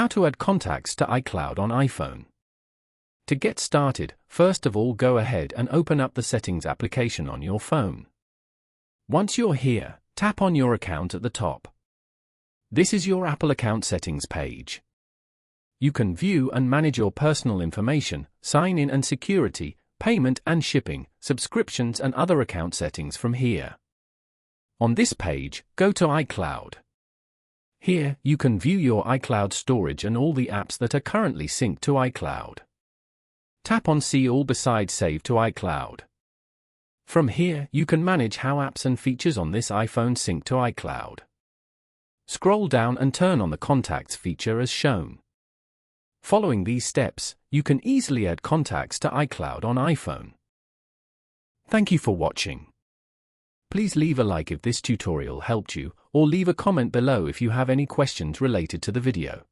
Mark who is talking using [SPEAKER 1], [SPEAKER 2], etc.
[SPEAKER 1] How to add contacts to iCloud on iPhone. To get started, first of all go ahead and open up the Settings application on your phone. Once you're here, tap on your account at the top. This is your Apple account settings page. You can view and manage your personal information, sign-in and security, payment and shipping, subscriptions and other account settings from here. On this page, go to iCloud. Here, you can view your iCloud storage and all the apps that are currently synced to iCloud. Tap on See All besides Save to iCloud. From here, you can manage how apps and features on this iPhone sync to iCloud. Scroll down and turn on the Contacts feature as shown. Following these steps, you can easily add contacts to iCloud on iPhone. Thank you for watching. Please leave a like if this tutorial helped you, or leave a comment below if you have any questions related to the video.